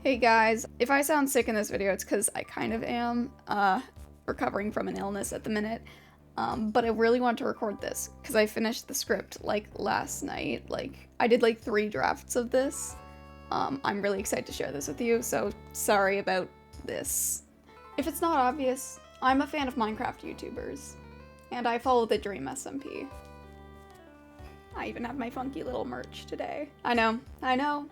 Hey guys, if I sound sick in this video, it's because I kind of am, recovering from an illness at the minute, but I really want to record this, because I finished the script, like, last night. Like, I did, like, 3 drafts of this. I'm really excited to share this with you, so sorry about this. If it's not obvious, I'm a fan of Minecraft YouTubers, and I follow the Dream SMP. I even have my funky little merch today. I know.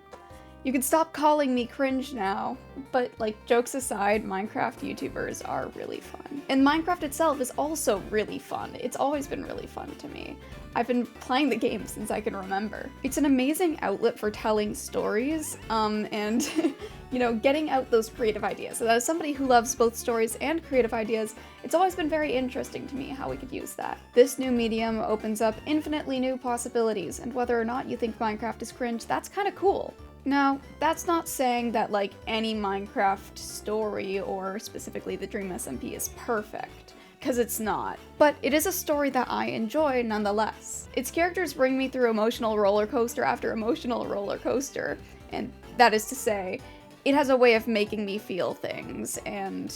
You can stop calling me cringe now, but like, jokes aside, Minecraft YouTubers are really fun. And Minecraft itself is also really fun. It's always been really fun to me. I've been playing the game since I can remember. It's an amazing outlet for telling stories, and you know, getting out those creative ideas. So as somebody who loves both stories and creative ideas, it's always been very interesting to me how we could use that. This new medium opens up infinitely new possibilities, and whether or not you think Minecraft is cringe, that's kind of cool. Now, that's not saying that, like, any Minecraft story, or specifically the Dream SMP, is perfect, because it's not. But it is a story that I enjoy nonetheless. Its characters bring me through emotional roller coaster after emotional roller coaster, and that is to say, it has a way of making me feel things, and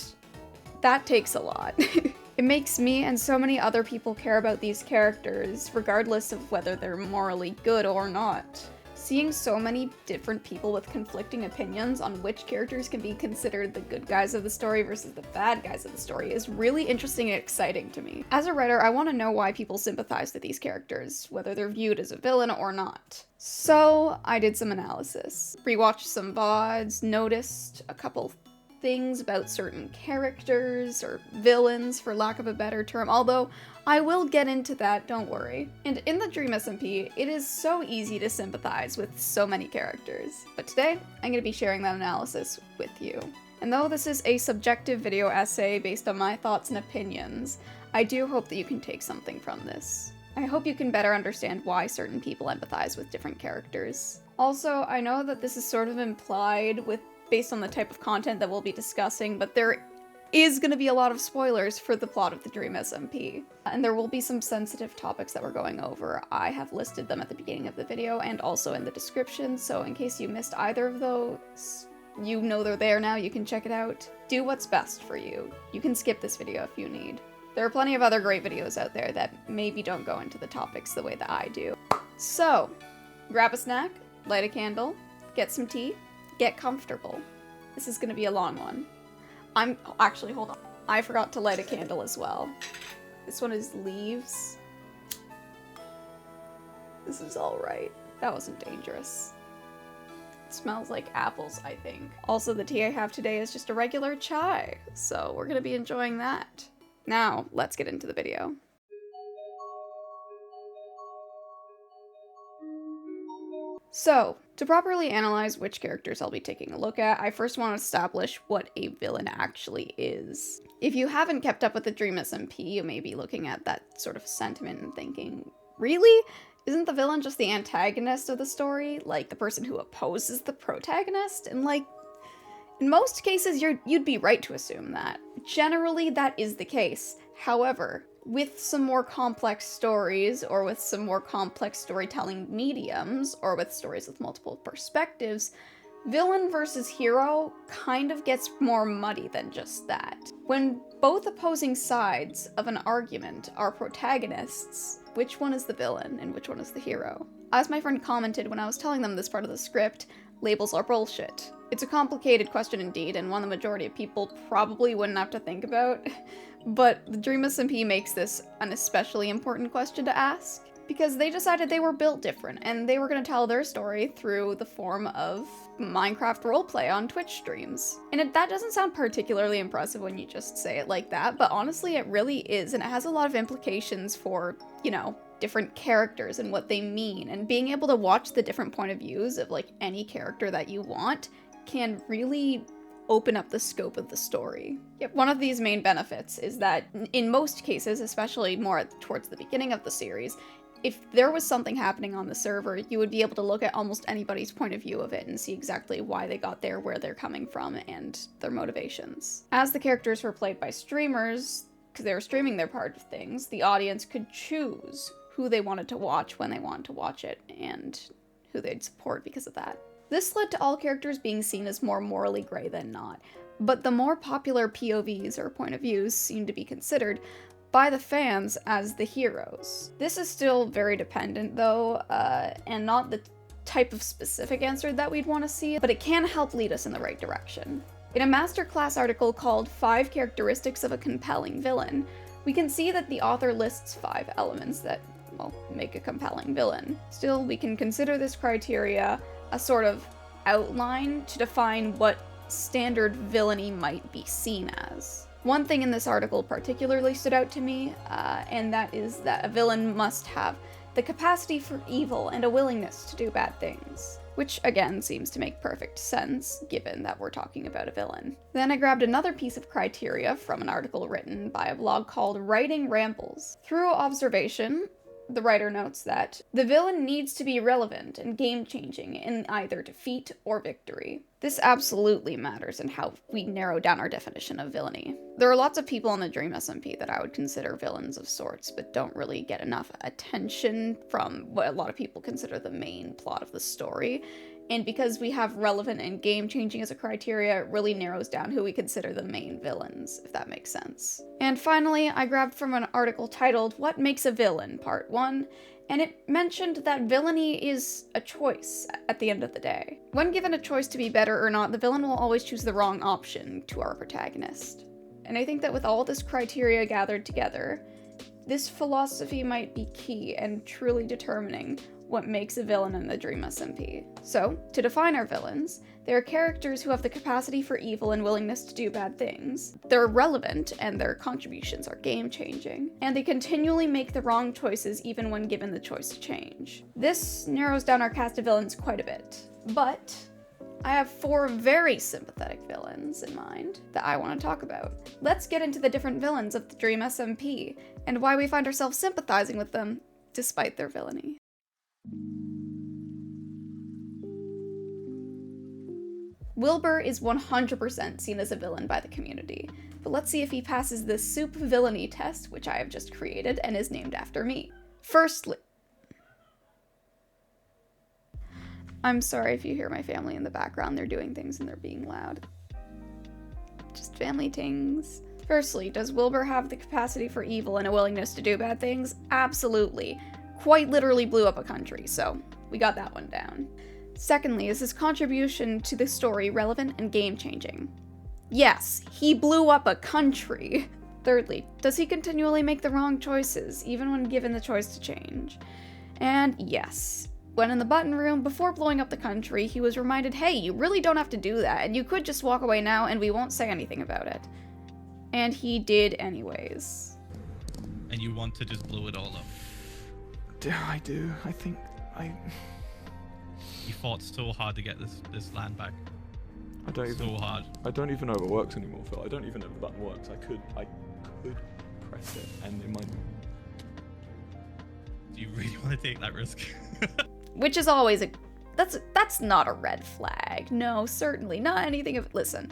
that takes a lot. It makes me and so many other people care about these characters, regardless of whether they're morally good or not. Seeing so many different people with conflicting opinions on which characters can be considered the good guys of the story versus the bad guys of the story is really interesting and exciting to me. As a writer, I want to know why people sympathize with these characters, whether they're viewed as a villain or not. So I did some analysis, rewatched some VODs, noticed a couple things about certain characters, or villains for lack of a better term, although I will get into that, don't worry. And in the Dream SMP, it is so easy to sympathize with so many characters. But today, I'm going to be sharing that analysis with you. And though this is a subjective video essay based on my thoughts and opinions, I do hope that you can take something from this. I hope you can better understand why certain people empathize with different characters. Also, I know that this is sort of implied based on the type of content that we'll be discussing, but there is going to be a lot of spoilers for the plot of the Dream SMP. And there will be some sensitive topics that we're going over. I have listed them at the beginning of the video and also in the description, so in case you missed either of those, you know they're there now, you can check it out. Do what's best for you. You can skip this video if you need. There are plenty of other great videos out there that maybe don't go into the topics the way that I do. So, grab a snack, light a candle, get some tea, get comfortable. This is gonna be a long one. Actually, hold on. I forgot to light a candle as well. This one is leaves. This is alright. That wasn't dangerous. It smells like apples, I think. Also, the tea I have today is just a regular chai, so we're gonna be enjoying that. Now, let's get into the video. So, to properly analyze which characters I'll be taking a look at, I first want to establish what a villain actually is. If you haven't kept up with the Dream SMP, you may be looking at that sort of sentiment and thinking, really? Isn't the villain just the antagonist of the story? Like, the person who opposes the protagonist? And like, in most cases, you'd be right to assume that. Generally, that is the case. However, with some more complex stories, or with some more complex storytelling mediums, or with stories with multiple perspectives, villain versus hero kind of gets more muddy than just that. When both opposing sides of an argument are protagonists, which one is the villain and which one is the hero? As my friend commented when I was telling them this part of the script, labels are bullshit. It's a complicated question indeed, and one the majority of people probably wouldn't have to think about. But the Dream SMP makes this an especially important question to ask, because they decided they were built different, and they were going to tell their story through the form of Minecraft roleplay on Twitch streams. And that doesn't sound particularly impressive when you just say it like that, but honestly it really is, and it has a lot of implications for, you know, different characters and what they mean, and being able to watch the different point of views of like any character that you want can really open up the scope of the story. Yep, one of these main benefits is that in most cases, especially more towards the beginning of the series, if there was something happening on the server, you would be able to look at almost anybody's point of view of it and see exactly why they got there, where they're coming from, and their motivations. As the characters were played by streamers, because they were streaming their part of things, the audience could choose who they wanted to watch when they wanted to watch it, and who they'd support because of that. This led to all characters being seen as more morally gray than not, but the more popular POVs or point of views seem to be considered by the fans as the heroes. This is still very dependent though, and not the type of specific answer that we'd want to see, but it can help lead us in the right direction. In a masterclass article called 5 Characteristics of a Compelling Villain, we can see that the author lists 5 elements that, well, make a compelling villain. Still, we can consider this criteria a sort of outline to define what standard villainy might be seen as. One thing in this article particularly stood out to me, and that is that a villain must have the capacity for evil and a willingness to do bad things. Which, again, seems to make perfect sense, given that we're talking about a villain. Then I grabbed another piece of criteria from an article written by a blog called Writing Rambles. Through observation, the writer notes that the villain needs to be relevant and game-changing in either defeat or victory. This absolutely matters in how we narrow down our definition of villainy. There are lots of people in the Dream SMP that I would consider villains of sorts, but don't really get enough attention from what a lot of people consider the main plot of the story. And because we have relevant and game-changing as a criteria, it really narrows down who we consider the main villains, if that makes sense. And finally, I grabbed from an article titled, What Makes a Villain? Part 1, and it mentioned that villainy is a choice at the end of the day. When given a choice to be better or not, the villain will always choose the wrong option to our protagonist. And I think that with all this criteria gathered together, this philosophy might be key and truly determining what makes a villain in the Dream SMP. So, to define our villains, they are characters who have the capacity for evil and willingness to do bad things. They're relevant, and their contributions are game-changing. And they continually make the wrong choices even when given the choice to change. This narrows down our cast of villains quite a bit. But I have 4 very sympathetic villains in mind that I want to talk about. Let's get into the different villains of the Dream SMP, and why we find ourselves sympathizing with them, despite their villainy. WILBUR is 100% seen as a villain by the community, but let's see if he passes the SOOT villainy test, which I have just created and is named after me. Firstly, I'm sorry if you hear my family in the background, they're doing things and they're being loud. Just family things. Firstly, does WILBUR have the capacity for evil and a willingness to do bad things? Absolutely. Quite literally blew up a country, so we got that one down. Secondly, is his contribution to the story relevant and game-changing? Yes, he blew up a country. Thirdly, does he continually make the wrong choices, even when given the choice to change? And yes, when in the button room, before blowing up the country, he was reminded, hey, you really don't have to do that, and you could just walk away now and we won't say anything about it. And he did anyways. And you want to just blow it all up? I do. I think I... You fought so hard to get this land back. I don't even... So hard. I don't even know if it works anymore, Phil. I don't even know if the button works. I could press it and it might... Do you really want to take that risk? Which is always a... That's not a red flag. No, certainly not anything of... Listen.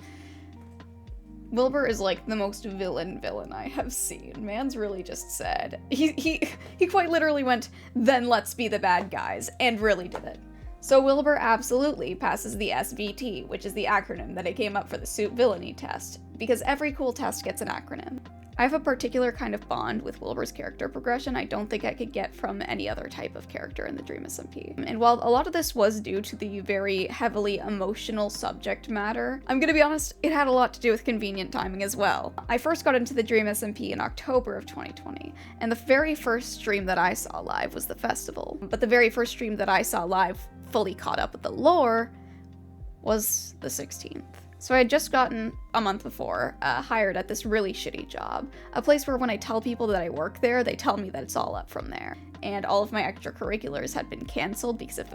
WILBUR is like the most villain I have seen. Man's really just said... He quite literally went, then let's be the bad guys, and really did it. So WILBUR absolutely passes the SVT, which is the acronym that I came up for the SOOT villainy test, because every cool test gets an acronym. I have a particular kind of bond with WILBUR's character progression I don't think I could get from any other type of character in the Dream SMP. And while a lot of this was due to the very heavily emotional subject matter, I'm gonna be honest, it had a lot to do with convenient timing as well. I first got into the Dream SMP in October of 2020, and the very first stream that I saw live was the festival. But the very first stream that I saw live, fully caught up with the lore, was the 16th. So I had just gotten, a month before, hired at this really shitty job. A place where when I tell people that I work there, they tell me that it's all up from there. And all of my extracurriculars had been canceled because of...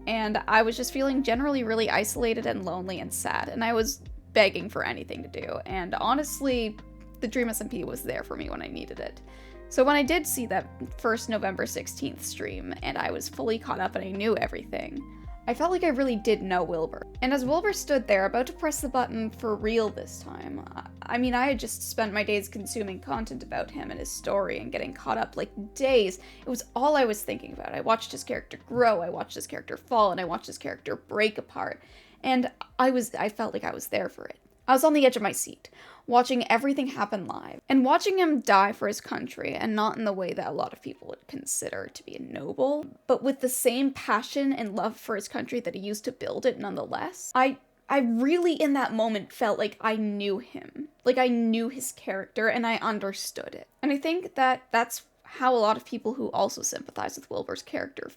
And I was just feeling generally really isolated and lonely and sad, and I was begging for anything to do. And honestly, the Dream SMP was there for me when I needed it. So when I did see that first November 16th stream, and I was fully caught up and I knew everything, I felt like I really did know Wilbur. And as Wilbur stood there, about to press the button for real this time, I mean, I had just spent my days consuming content about him and his story and getting caught up like days. It was all I was thinking about. I watched his character grow, I watched his character fall, and I watched his character break apart. And I felt like I was there for it. I was on the edge of my seat, watching everything happen live, and watching him die for his country, and not in the way that a lot of people would consider to be noble, but with the same passion and love for his country that he used to build it nonetheless. I really, in that moment, felt like I knew him. Like I knew his character, and I understood it. And I think that that's how a lot of people who also sympathize with Wilbur's character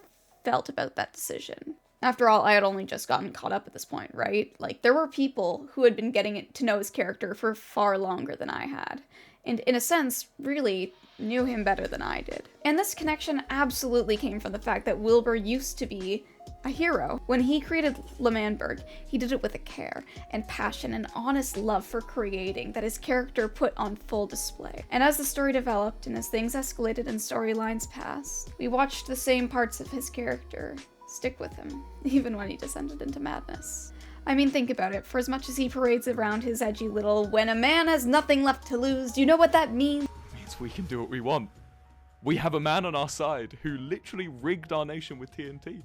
felt about that decision. After all, I had only just gotten caught up at this point, right? Like, there were people who had been getting to know his character for far longer than I had, and in a sense, really knew him better than I did. And this connection absolutely came from the fact that Wilbur used to be a hero. When he created L'Manberg, he did it with a care and passion and honest love for creating that his character put on full display. And as the story developed and as things escalated and storylines passed, we watched the same parts of his character stick with him, even when he descended into madness. I mean, think about it. For as much as he parades around his edgy little "when a man has nothing left to lose," do you know what that means? It means we can do what we want. We have a man on our side who literally rigged our nation with TNT.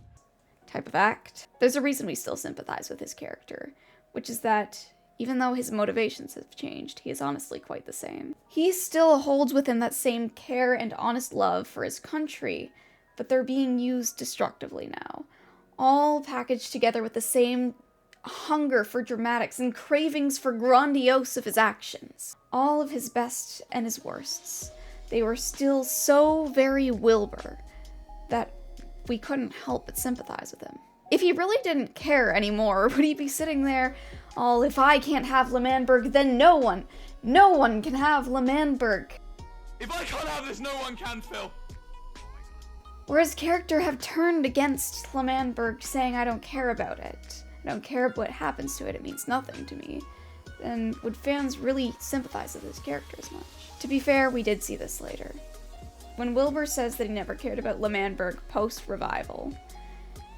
Type of act. There's a reason we still sympathize with his character, which is that even though his motivations have changed, he is honestly quite the same. He still holds within that same care and honest love for his country, but they're being used destructively now. All packaged together with the same hunger for dramatics and cravings for grandiose of his actions. All of his best and his worsts. They were still so very Wilbur that we couldn't help but sympathize with him. If he really didn't care anymore, would he be sitting there, all, if I can't have L'Manberg, then no one can have L'Manberg. If I can't have this, no one can, Phil. Or his character have turned against L'Manberg, saying, I don't care about it. I don't care what happens to it, it means nothing to me. Then would fans really sympathize with his character as much? To be fair, we did see this later. When Wilbur says that he never cared about L'Manberg post-revival,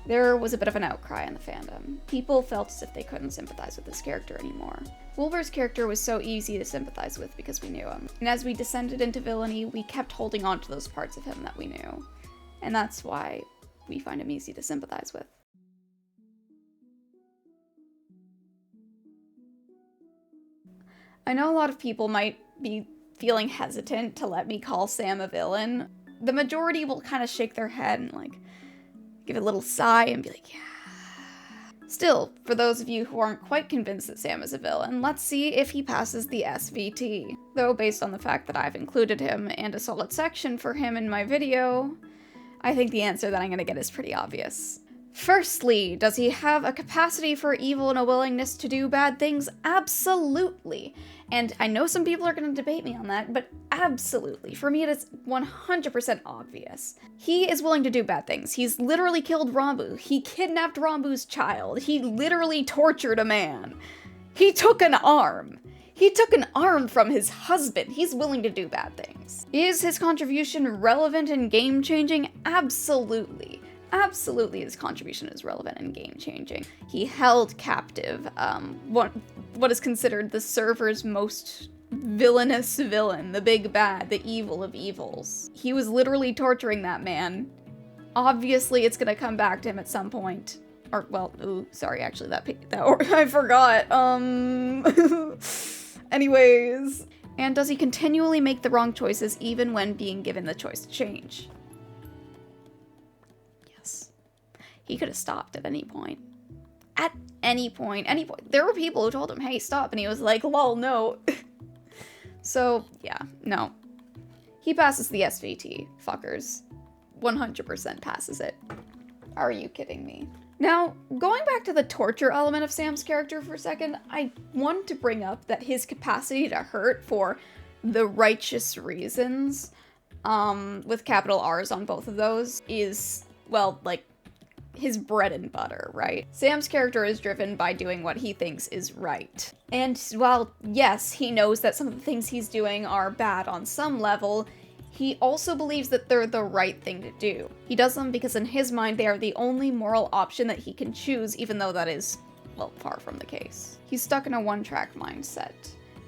there was a bit of an outcry in the fandom. People felt as if they couldn't sympathize with this character anymore. Wilbur's character was so easy to sympathize with because we knew him. And as we descended into villainy, we kept holding on to those parts of him that we knew. And that's why we find him easy to sympathize with. I know a lot of people might be feeling hesitant to let me call Sam a villain. The majority will kind of shake their head and like give a little sigh and be like, yeah. Still, for those of you who aren't quite convinced that Sam is a villain, let's see if he passes the SVT. Though based on the fact that I've included him and a solid section for him in my video, I think the answer that I'm gonna get is pretty obvious. Firstly, does he have a capacity for evil and a willingness to do bad things? Absolutely. And I know some people are gonna debate me on that, but absolutely. For me, it is 100% obvious. He is willing to do bad things. He's literally killed Rambu. He kidnapped Rambu's child. He literally tortured a man. He took an arm. He took an arm from his husband. He's willing to do bad things. Is his contribution relevant and game-changing? Absolutely. Absolutely his contribution is relevant and game-changing. He held captive what is considered the server's most villainous villain, the big bad, the evil of evils. He was literally torturing that man. Obviously it's gonna come back to him at some point. Or, well, ooh, sorry, actually I forgot. Anyways. And does he continually make the wrong choices even when being given the choice to change? Yes. He could have stopped at any point. At any point. There were people who told him, hey, stop, and he was like, lol, no. So, yeah, no. He passes the SVT, fuckers. 100% passes it. Are you kidding me? Now, going back to the torture element of Sam's character for a second, I want to bring up that his capacity to hurt for the righteous reasons, with capital R's on both of those, is, well, like, his bread and butter, right? Sam's character is driven by doing what he thinks is right. And while, yes, he knows that some of the things he's doing are bad on some level, he also believes that they're the right thing to do. He does them because in his mind they are the only moral option that he can choose, even though that is, well, far from the case. He's stuck in a one-track mindset.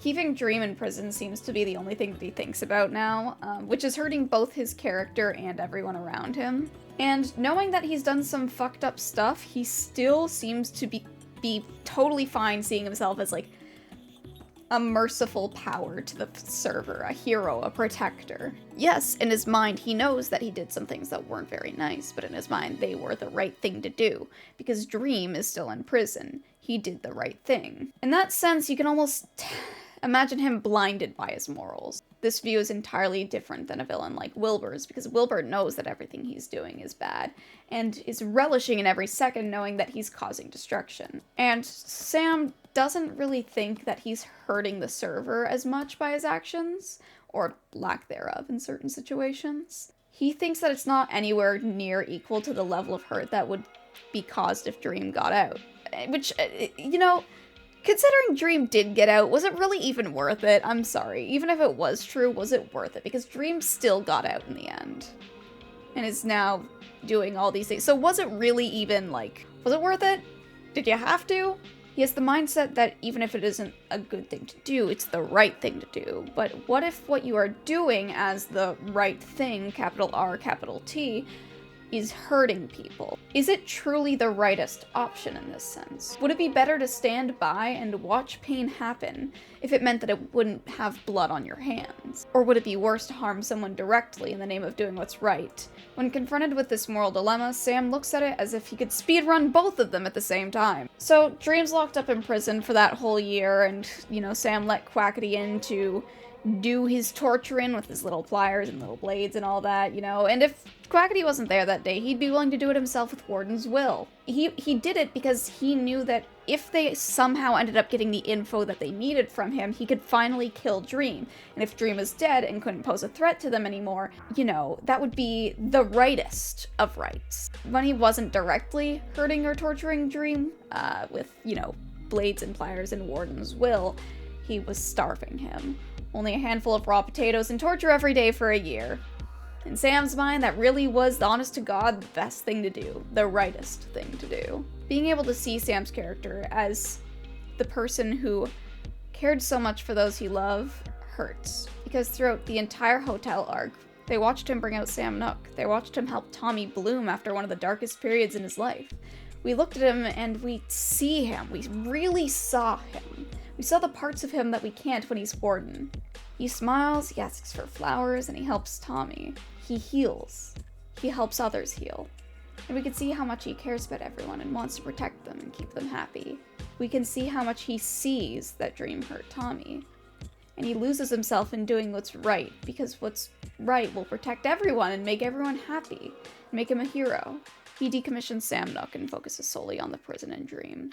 Keeping Dream in prison seems to be the only thing that he thinks about now, which is hurting both his character and everyone around him. And knowing that he's done some fucked up stuff, he still seems to be totally fine seeing himself as, like, a merciful power to the server, a hero, a protector. Yes, in his mind, he knows that he did some things that weren't very nice, but in his mind, they were the right thing to do, because Dream is still in prison. He did the right thing. In that sense, you can almost imagine him blinded by his morals. This view is entirely different than a villain like WILBUR's, because WILBUR knows that everything he's doing is bad, and is relishing in every second knowing that he's causing destruction. And Sam doesn't really think that he's hurting the server as much by his actions, or lack thereof in certain situations. He thinks that it's not anywhere near equal to the level of hurt that would be caused if Dream got out. Which, you know, considering Dream did get out, was it really even worth it? I'm sorry. Even if it was true, was it worth it? Because Dream still got out in the end. And is now doing all these things. So was it really even, like, was it worth it? Did you have to? He has the mindset that even if it isn't a good thing to do, it's the right thing to do. But what if what you are doing as the right thing, capital R, capital T, is hurting people? Is it truly the rightest option in this sense? Would it be better to stand by and watch pain happen if it meant that it wouldn't have blood on your hands? Or would it be worse to harm someone directly in the name of doing what's right? When confronted with this moral dilemma, Sam looks at it as if he could speedrun both of them at the same time. So Dream's locked up in prison for that whole year, and, you know, Sam let QUACKITY in to do his torturing with his little pliers and little blades and all that, you know, and if QUACKITY wasn't there that day, he'd be willing to do it himself with Warden's will. He did it because he knew that if they somehow ended up getting the info that they needed from him, he could finally kill Dream. And if Dream was dead and couldn't pose a threat to them anymore, you know, that would be the rightest of rights. When he wasn't directly hurting or torturing Dream, with, you know, blades and pliers and Warden's will, he was starving him. Only a handful of raw potatoes and torture every day for a year. In Sam's mind, that really was, the honest to God, the best thing to do. The rightest thing to do. Being able to see Sam's character as the person who cared so much for those he loved hurts. Because throughout the entire hotel arc, they watched him bring out Sam Nook. They watched him help Tommy bloom after one of the darkest periods in his life. We looked at him and we see him. We really saw him. We saw the parts of him that we can't when he's Warden. He smiles, he asks for flowers, and he helps Tommy. He heals. He helps others heal. And we can see how much he cares about everyone and wants to protect them and keep them happy. We can see how much he sees that Dream hurt Tommy. And he loses himself in doing what's right, because what's right will protect everyone and make everyone happy, make him a hero. He decommissions Sam Nook and focuses solely on the prison and Dream.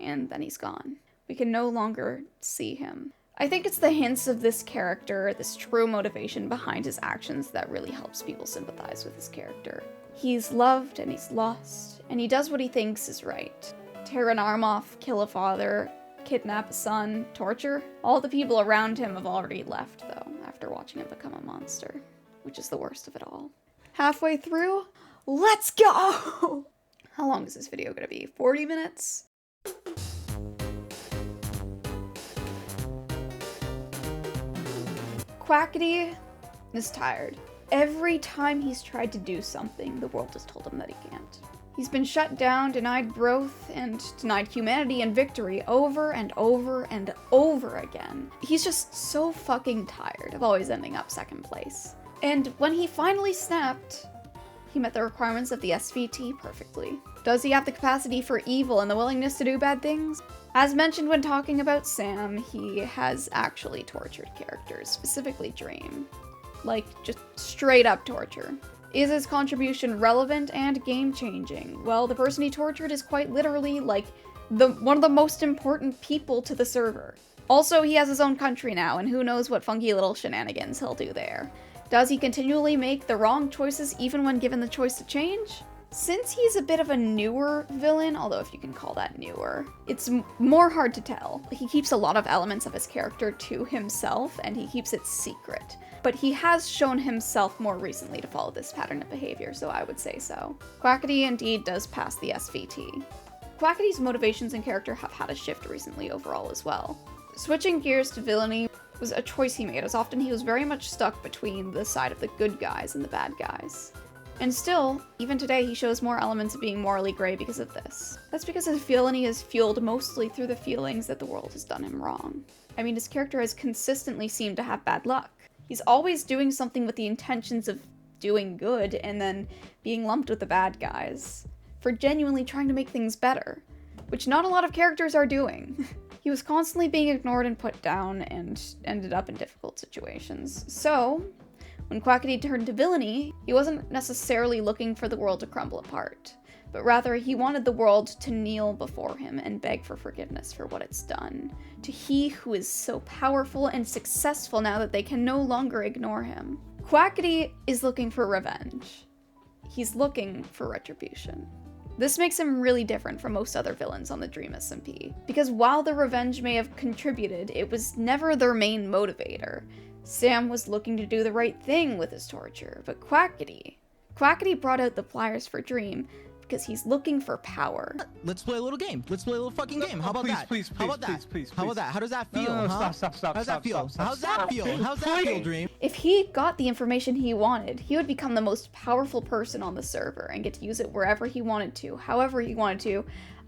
And then he's gone. We can no longer see him. I think it's the hints of this character, this true motivation behind his actions, that really helps people sympathize with his character. He's loved and he's lost, and he does what he thinks is right. Tear an arm off, kill a father, kidnap a son, torture. All the people around him have already left, though, after watching him become a monster, which is the worst of it all. Halfway through, let's go! How long is this video gonna be? 40 minutes? QUACKITY is tired. Every time he's tried to do something, the world has told him that he can't. He's been shut down, denied growth, and denied humanity and victory over and over and over again. He's just so fucking tired of always ending up second place. And when he finally snapped, he met the requirements of the SVT perfectly. Does he have the capacity for evil and the willingness to do bad things? As mentioned when talking about Sam, he has actually tortured characters, specifically Dream. Like, just straight up torture. Is his contribution relevant and game-changing? Well, the person he tortured is quite literally, like, one of the most important people to the server. Also, he has his own country now, and who knows what funky little shenanigans he'll do there. Does he continually make the wrong choices even when given the choice to change? Since he's a bit of a newer villain, although if you can call that newer, it's more hard to tell. He keeps a lot of elements of his character to himself, and he keeps it secret. But he has shown himself more recently to follow this pattern of behavior, so I would say so. QUACKITY indeed does pass the SVT. QUACKITY's motivations and character have had a shift recently overall as well. Switching gears to villainy was a choice he made, as often he was very much stuck between the side of the good guys and the bad guys. And still, even today, he shows more elements of being morally gray because of this. That's because his villainy is fueled mostly through the feelings that the world has done him wrong. I mean, his character has consistently seemed to have bad luck. He's always doing something with the intentions of doing good and then being lumped with the bad guys for genuinely trying to make things better, which not a lot of characters are doing. He was constantly being ignored and put down and ended up in difficult situations. So, when QUACKITY turned to villainy, he wasn't necessarily looking for the world to crumble apart, but rather he wanted the world to kneel before him and beg for forgiveness for what it's done, to he who is so powerful and successful now that they can no longer ignore him. QUACKITY is looking for revenge. He's looking for retribution. This makes him really different from most other villains on the Dream SMP, because while the revenge may have contributed, it was never their main motivator. Sam was looking to do the right thing with his torture, but QUACKITY brought out the pliers for Dream because he's looking for power. Let's play a little game. Let's play a little fucking game. How about that? Please, How about that? please. How about that? How does that feel? No, huh? stop. How does that feel? How's that feel? How's that feel, Dream? If he got the information he wanted, he would become the most powerful person on the server and get to use it wherever he wanted to, however he wanted to,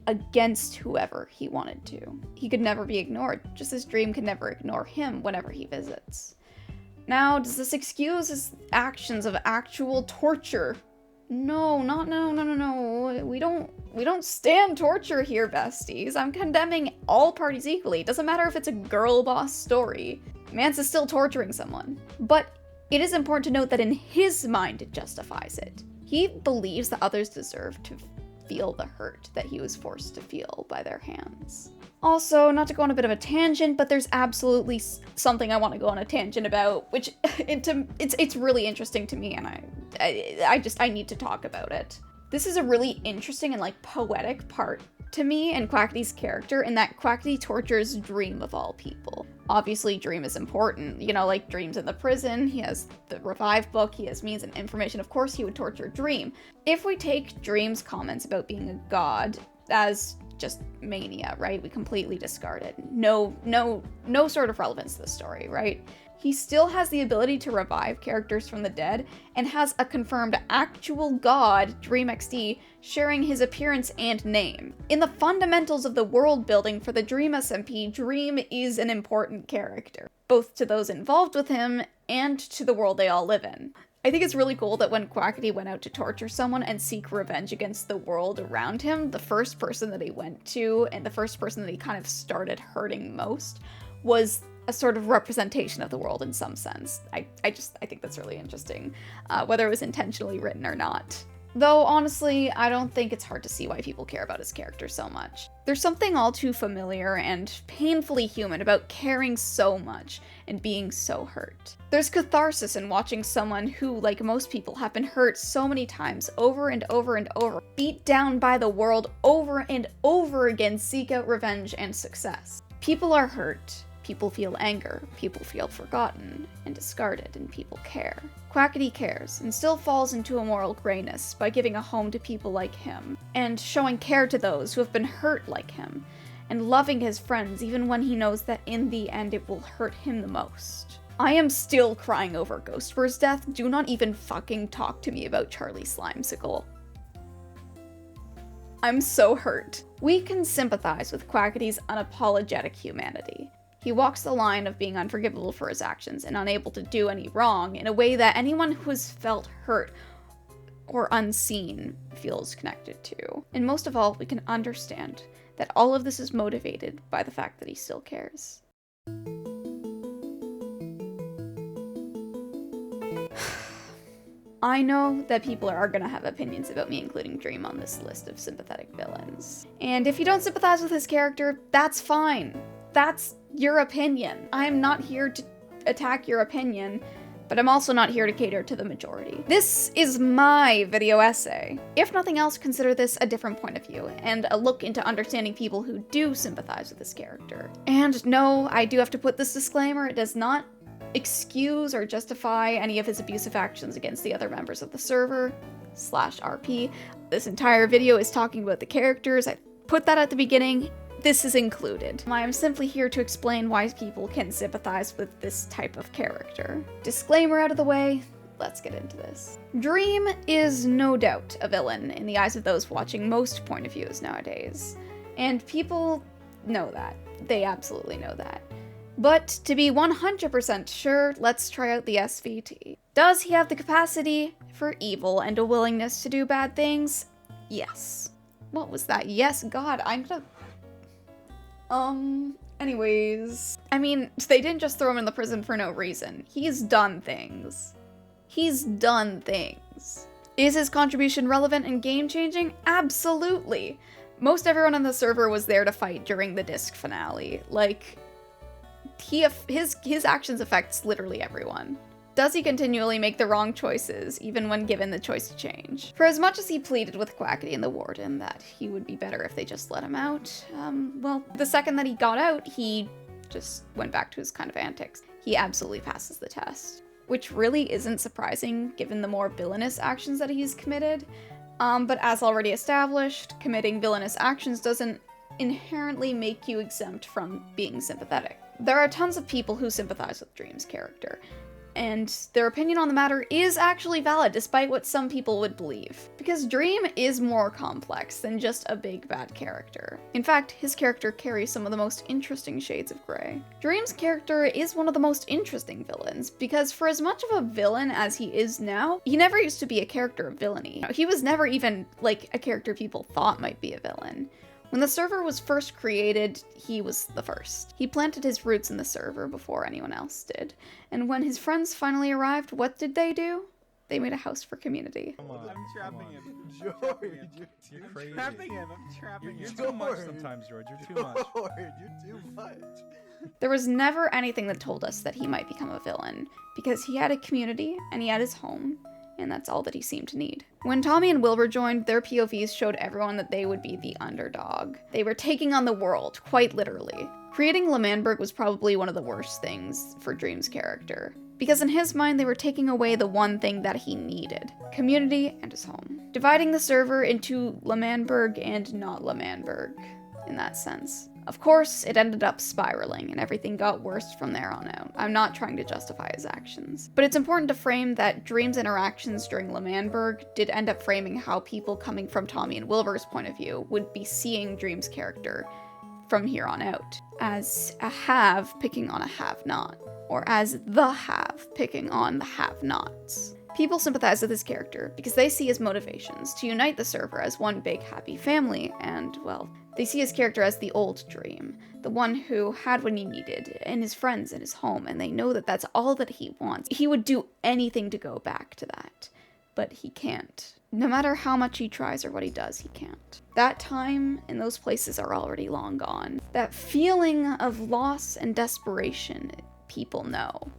against whoever he wanted to. He could never be ignored, just as Dream could never ignore him whenever he visits. Now, does this excuse his actions of actual torture? No. We don't stand torture here, besties. I'm condemning all parties equally. It doesn't matter if it's a girl boss story. Mance is still torturing someone. But it is important to note that in his mind it justifies it. He believes that others deserve to feel the hurt that he was forced to feel by their hands. Also, not to go on a bit of a tangent, but there's absolutely something I want to go on a tangent about, which it's really interesting to me, and I need to talk about it. This is a really interesting and like poetic part to me and QUACKITY's character, in that QUACKITY tortures Dream of all people. Obviously, Dream is important. You know, like Dream's in the prison, he has the revive book, he has means and information. Of course, he would torture Dream. If we take Dream's comments about being a god as just mania, right? We completely discard it. No sort of relevance to the story, right? He still has the ability to revive characters from the dead and has a confirmed actual god, Dream XD, sharing his appearance and name. In the fundamentals of the world building for the Dream SMP, Dream is an important character, both to those involved with him and to the world they all live in. I think it's really cool that when QUACKITY went out to torture someone and seek revenge against the world around him, the first person that he went to and the first person that he kind of started hurting most was a sort of representation of the world in some sense. I think that's really interesting, whether it was intentionally written or not. Though, honestly, I don't think it's hard to see why people care about his character so much. There's something all too familiar and painfully human about caring so much and being so hurt. There's catharsis in watching someone who, like most people, have been hurt so many times, over and over and over, beat down by the world over and over again, seek out revenge and success. People are hurt. People feel anger, people feel forgotten and discarded, and people care. QUACKITY cares, and still falls into a moral grayness by giving a home to people like him, and showing care to those who have been hurt like him, and loving his friends even when he knows that in the end it will hurt him the most. I am still crying over Ghostbur's death. Do not even fucking talk to me about Charlie Slimesicle. I'm so hurt. We can sympathize with QUACKITY's unapologetic humanity. He walks the line of being unforgivable for his actions and unable to do any wrong in a way that anyone who has felt hurt or unseen feels connected to. And most of all, we can understand that all of this is motivated by the fact that he still cares. I know that people are gonna have opinions about me including Dream on this list of sympathetic villains. And if you don't sympathize with his character, that's fine. That's your opinion. I'm not here to attack your opinion. but I'm also not here to cater to the majority. This is my video essay. If nothing else, consider this a different point of view, and a look into understanding people who do sympathize with this character. And no, I do have to put this disclaimer, it does not excuse or justify any of his abusive actions against the other members of the server / RP. This entire video is talking about the characters. I put that at the beginning. This is included. I am simply here to explain why people can sympathize with this type of character. Disclaimer out of the way, let's get into this. Dream is no doubt a villain in the eyes of those watching most point of views nowadays. And people know that. They absolutely know that. But to be 100% sure, let's try out the SVT. Does he have the capacity for evil and a willingness to do bad things? Yes. What was that? Yes, God, I'm gonna... anyways. I mean, they didn't just throw him in the prison for no reason. He's done things. He's done things. Is his contribution relevant and game-changing? Absolutely. Most everyone on the server was there to fight during the disc finale. Like, his actions affects literally everyone. Does he continually make the wrong choices, even when given the choice to change? For as much as he pleaded with QUACKITY and the warden that he would be better if they just let him out, well, the second that he got out, he just went back to his kind of antics. He absolutely passes the test, which really isn't surprising given the more villainous actions that he's committed. But as already established, committing villainous actions doesn't inherently make you exempt from being sympathetic. There are tons of people who sympathize with Dream's character, and their opinion on the matter is actually valid despite what some people would believe. Because Dream is more complex than just a big bad character. In fact, his character carries some of the most interesting shades of gray. Dream's character is one of the most interesting villains, because for as much of a villain as he is now, he never used to be a character of villainy. He was never even, like, a character people thought might be a villain. When the server was first created, he was the first. He planted his roots in the server before anyone else did. And when his friends finally arrived, what did they do? They made a house for community. I'm trapping him. George, You're crazy. trapping him. I'm trapping You're him. too much sometimes, George. You're too much. George, you're too much. There was never anything that told us that he might become a villain, because he had a community and he had his home, and that's all that he seemed to need. When Tommy and Wilbur joined, their POVs showed everyone that they would be the underdog. They were taking on the world, quite literally. Creating L'Manberg was probably one of the worst things for Dream's character, because in his mind they were taking away the one thing that he needed: community and his home. Dividing the server into L'Manberg and not L'Manberg, in that sense. Of course, it ended up spiraling, and everything got worse from there on out. I'm not trying to justify his actions. But it's important to frame that Dream's interactions during L'Manberg did end up framing how people coming from Tommy and Wilbur's point of view would be seeing Dream's character from here on out. As a have picking on a have-not, or as the have picking on the have-nots. People sympathize with his character because they see his motivations to unite the server as one big happy family, and, well, they see his character as the old Dream, the one who had what he needed, and his friends and his home, and they know that that's all that he wants. He would do anything to go back to that, but he can't. No matter how much he tries or what he does, he can't. That time and those places are already long gone. That feeling of loss and desperation, people know.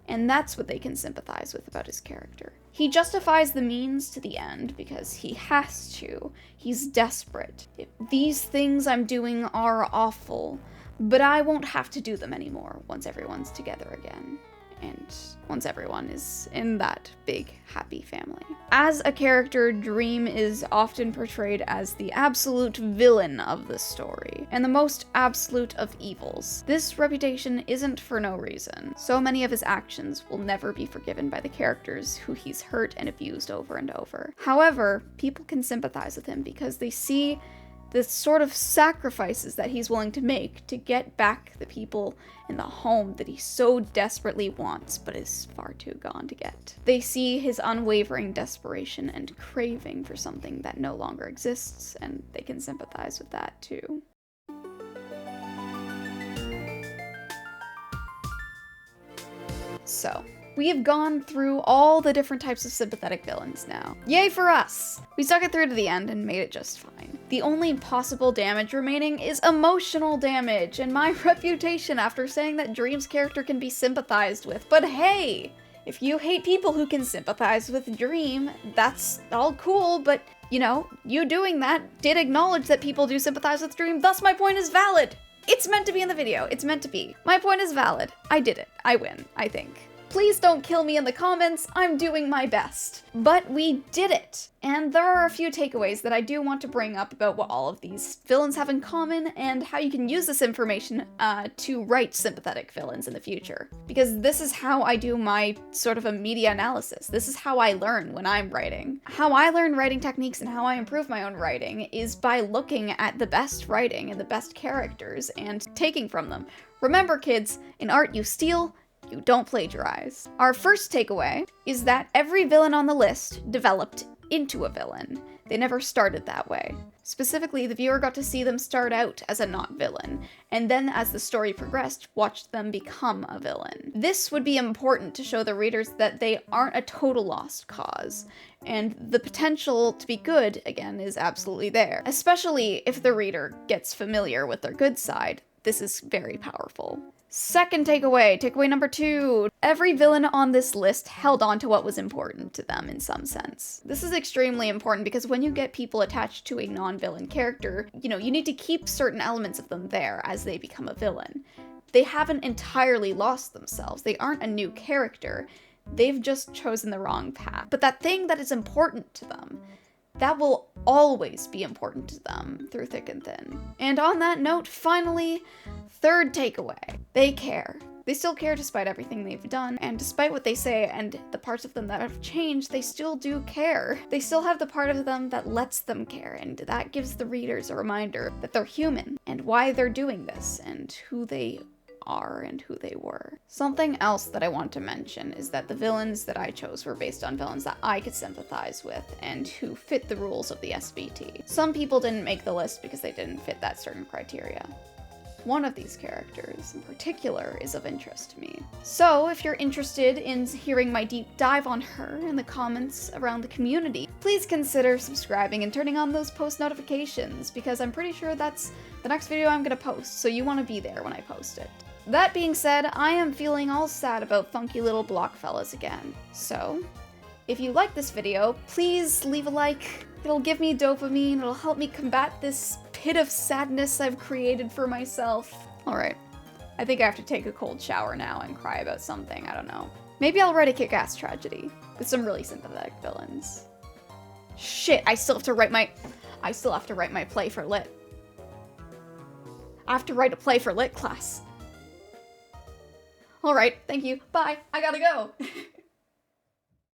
And that's what they can sympathize with about his character. He justifies the means to the end because he has to. He's desperate. These things I'm doing are awful, but I won't have to do them anymore once everyone's together again. And once everyone is in that big, happy family. As a character, Dream is often portrayed as the absolute villain of the story, and the most absolute of evils. This reputation isn't for no reason. So many of his actions will never be forgiven by the characters who he's hurt and abused over and over. However, people can sympathize with him because they see the sort of sacrifices that he's willing to make to get back the people in the home that he so desperately wants but is far too gone to get. They see his unwavering desperation and craving for something that no longer exists, and they can sympathize with that too. So, we have gone through all the different types of sympathetic villains now. Yay for us! We stuck it through to the end and made it just fine. The only possible damage remaining is emotional damage, and my reputation after saying that Dream's character can be sympathized with. But hey! If you hate people who can sympathize with Dream, that's all cool, but, you know, you doing that did acknowledge that people do sympathize with Dream, thus my point is valid! It's meant to be in the video, it's meant to be. My point is valid. I did it. I win, I think. Please don't kill me in the comments, I'm doing my best. But we did it! And there are a few takeaways that I do want to bring up about what all of these villains have in common and how you can use this information to write sympathetic villains in the future. Because this is how I do my sort of a media analysis. This is how I learn when I'm writing. How I learn writing techniques and how I improve my own writing is by looking at the best writing and the best characters and taking from them. Remember kids, in art you steal, you don't plagiarize. Our first takeaway is that every villain on the list developed into a villain. They never started that way. Specifically, the viewer got to see them start out as a not villain, and then as the story progressed, watched them become a villain. This would be important to show the readers that they aren't a total lost cause, and the potential to be good, again, is absolutely there. Especially if the reader gets familiar with their good side. This is very powerful. Second takeaway, takeaway number 2. Every villain on this list held on to what was important to them in some sense. This is extremely important because when you get people attached to a non-villain character, you know, you need to keep certain elements of them there as they become a villain. They haven't entirely lost themselves. They aren't a new character. They've just chosen the wrong path. But that thing that is important to them, that will always be important to them through thick and thin. And on that note, finally, third takeaway. They care. They still care despite everything they've done, and despite what they say and the parts of them that have changed, they still do care. They still have the part of them that lets them care, and that gives the readers a reminder that they're human, and why they're doing this, and who they are and who they were. Something else that I want to mention is that the villains that I chose were based on villains that I could sympathize with and who fit the rules of the SVT. Some people didn't make the list because they didn't fit that certain criteria. One of these characters in particular is of interest to me. So if you're interested in hearing my deep dive on her in the comments around the community, please consider subscribing and turning on those post notifications because I'm pretty sure that's the next video I'm gonna post, so you want to be there when I post it. That being said, I am feeling all sad about funky little block fellas again. So, if you like this video, please leave a like. It'll give me dopamine, it'll help me combat this pit of sadness I've created for myself. Alright, I think I have to take a cold shower now and cry about something, I don't know. Maybe I'll write a kick-ass tragedy with some really sympathetic villains. Shit, I still have to write my play for lit. I have to write a play for lit class. Alright, thank you. Bye. I gotta go.